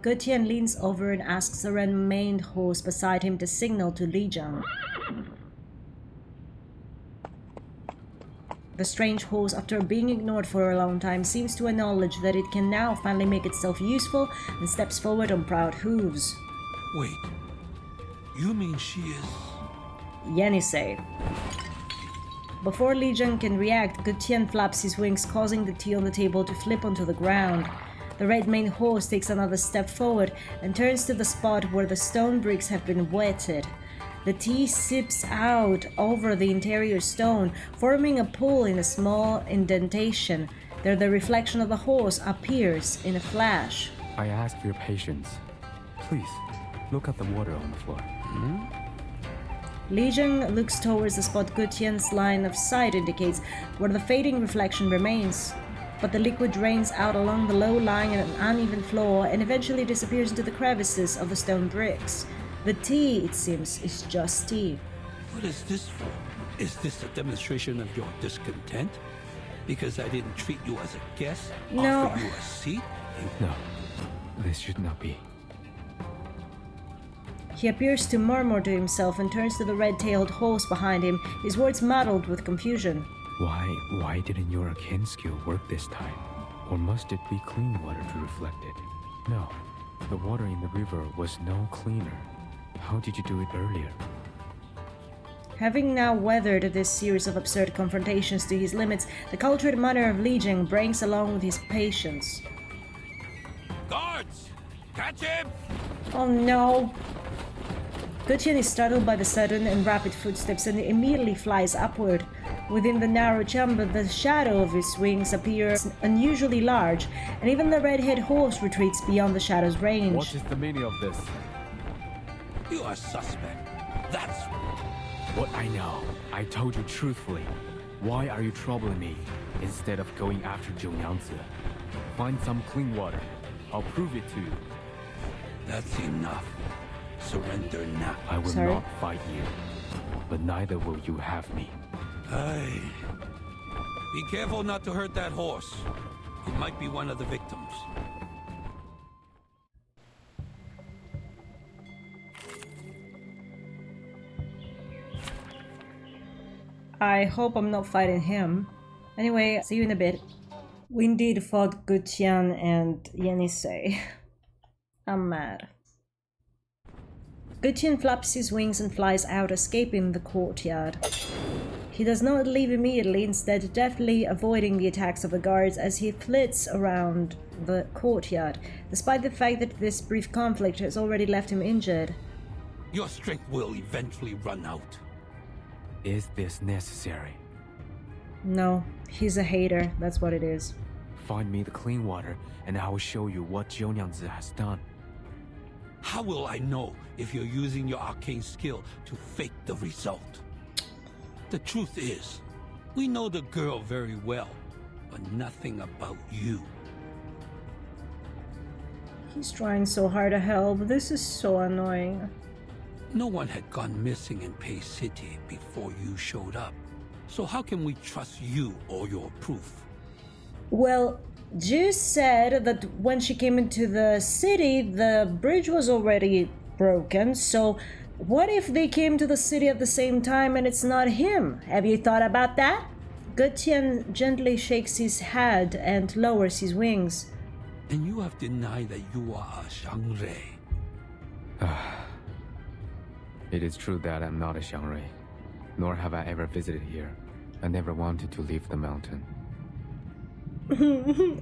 Gutian leans over and asks the red-maned horse beside him to signal to Li Jiang. The strange horse, after being ignored for a long time, seems to acknowledge that it can now finally make itself useful and steps forward on proud hooves. Wait, you mean she is... Yenisei. Before Li Jiang can react, Gutian flaps his wings, causing the tea on the table to flip onto the ground. The red-maned horse takes another step forward and turns to the spot where the stone bricks have been wetted. The tea sips out over the interior stone, forming a pool in a small indentation. There the reflection of the horse appears in a flash. I ask for your patience. Please, look at the water on the floor. Li Jiang looks towards the spot Gutian's line of sight indicates, where the fading reflection remains. But the liquid drains out along the low-lying and uneven floor and eventually disappears into the crevices of the stone bricks. The tea, it seems, is just tea. What is this for? Is this a demonstration of your discontent? Because I didn't treat you as a guest? No. Offer you a seat? No, this should not be. He appears to murmur to himself and turns to the red-tailed horse behind him, his words muddled with confusion. Why didn't your arcane skill work this time? Or must it be clean water to reflect it? No, the water in the river was no cleaner. How did you do it earlier? Having now weathered this series of absurd confrontations to his limits, the cultured manner of Li Jiang brings along with his patience. Guards! Catch him! Oh no! Gutian is startled by the sudden and rapid footsteps and immediately flies upward. Within the narrow chamber, the shadow of his wings appears unusually large, and even the red-haired horse retreats beyond the shadow's range. What is the meaning of this? You are suspect. That's... What I know. I told you truthfully. Why are you troubling me instead of going after Jiu Niangzi? Find some clean water. I'll prove it to you. That's enough. Surrender now. I will Sorry? not fight you, but neither will you have me. Aye. Be careful not to hurt that horse. It might be one of the victims. I hope I'm not fighting him. Anyway, see you in a bit. We indeed fought Gutian and Yenisei. I'm mad. Gutian flaps his wings and flies out, escaping the courtyard. He does not leave immediately, instead deftly avoiding the attacks of the guards as he flits around the courtyard, despite the fact that this brief conflict has already left him injured. Your strength will eventually run out. Is this necessary? No, he's a hater, that's what it is. Find me the clean water, and I will show you what Jiunyangzi has done. How will I know if you're using your arcane skill to fake the result? The truth is, we know the girl very well, but nothing about you. He's trying so hard to help. This is so annoying. No one had gone missing in Pei City before you showed up. So how can we trust you or your proof? Well, Ju said that when she came into the city, the bridge was already broken, so what if they came to the city at the same time and it's not him? Have you thought about that? Gutian gently shakes his head and lowers his wings. And you have denied that you are a Shangrui. It is true that I'm not a Xiangrui, nor have I ever visited here. I never wanted to leave the mountain.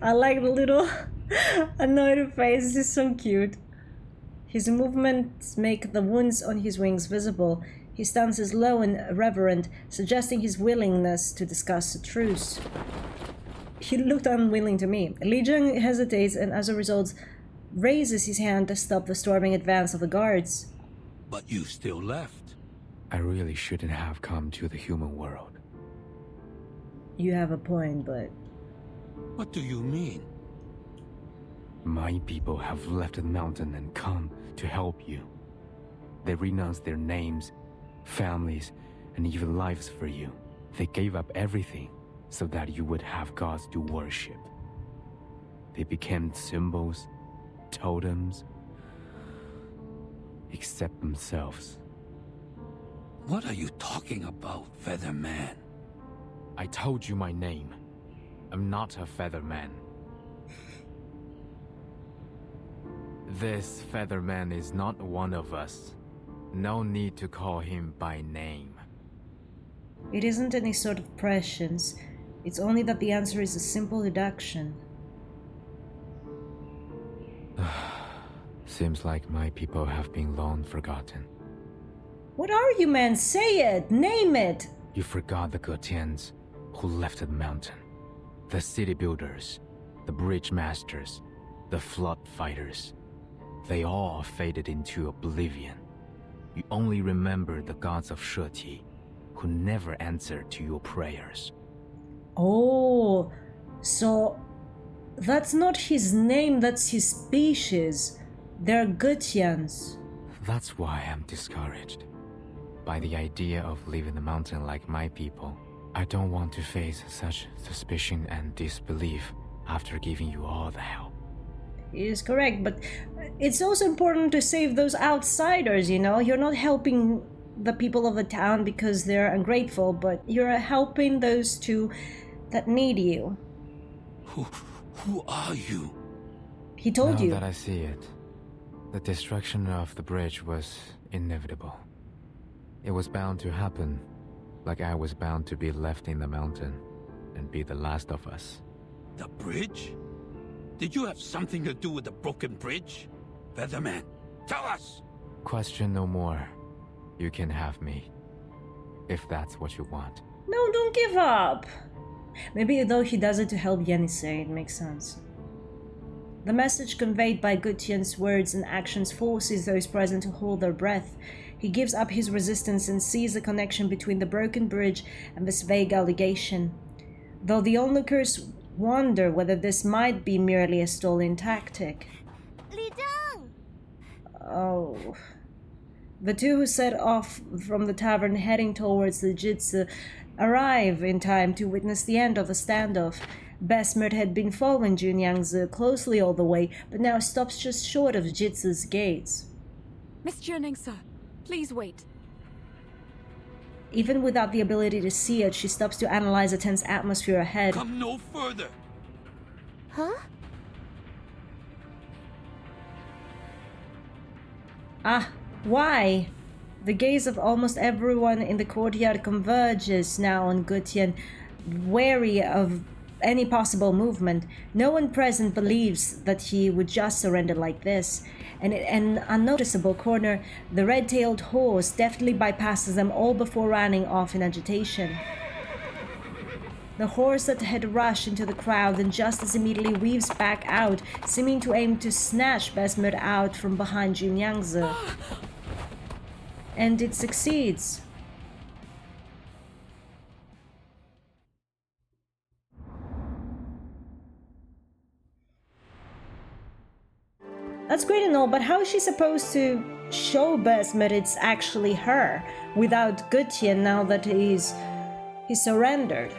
I like the little annoyed face, this is so cute. His movements make the wounds on his wings visible. His stance is low and reverent, suggesting his willingness to discuss a truce. He looked unwilling to me. Li Zheng hesitates and as a result raises his hand to stop the storming advance of the guards. But you still left. I really shouldn't have come to the human world. You have a point, but... What do you mean? My people have left the mountain and come to help you. They renounced their names, families, and even lives for you. They gave up everything so that you would have gods to worship. They became symbols, totems, except themselves. What are you talking about, Featherman? I told you my name. I'm not a Featherman. This Featherman is not one of us. No need to call him by name. It isn't any sort of prescience. It's only that the answer is a simple deduction. Seems like my people have been long forgotten. What are you, man? Say it! Name it! You forgot the Gutians who left the mountain. The city builders, the bridge masters, the flood fighters. They all faded into oblivion. You only remember the gods of Shuori, who never answered to your prayers. Oh, so that's not his name, that's his species. They're Gutians. That's why I'm discouraged by the idea of leaving the mountain like my people. I don't want to face such suspicion and disbelief after giving you all the help. He is correct, but it's also important to save those outsiders, you know? You're not helping the people of the town because they're ungrateful, but you're helping those two that need you. Who are you? He told you. Now that I see it, the destruction of the bridge was inevitable. It was bound to happen, like I was bound to be left in the mountain and be the last of us. The bridge? Did you have something to do with the broken bridge? Featherman, tell us! Question no more. You can have me, if that's what you want. No, don't give up! Maybe though he does it to help Yenisei, it makes sense. The message conveyed by Gutian's words and actions forces those present to hold their breath. He gives up his resistance and sees the connection between the broken bridge and this vague allegation. Though the onlookers wonder whether this might be merely a stolen tactic. Li Zheng! Oh. The two who set off from the tavern heading towards the Jitsu arrive in time to witness the end of the standoff. Besmert had been following Jiunyangzi closely all the way, but now stops just short of Jitsu's gates. Miss Jiuning, sir, please wait. Even without the ability to see it, she stops to analyze the tense atmosphere ahead. Come no further. Huh? Ah, why? The gaze of almost everyone in the courtyard converges now on Gutian, wary of any possible movement. No one present believes that he would just surrender like this. And in an unnoticeable corner, the red-tailed horse deftly bypasses them all before running off in agitation. The horse that had rushed into the crowd and just as immediately weaves back out, seeming to aim to snatch Besmert out from behind Junyangzi. And it succeeds. That's great and all, but how is she supposed to show Besmert it's actually her without Gutian now that he's surrendered?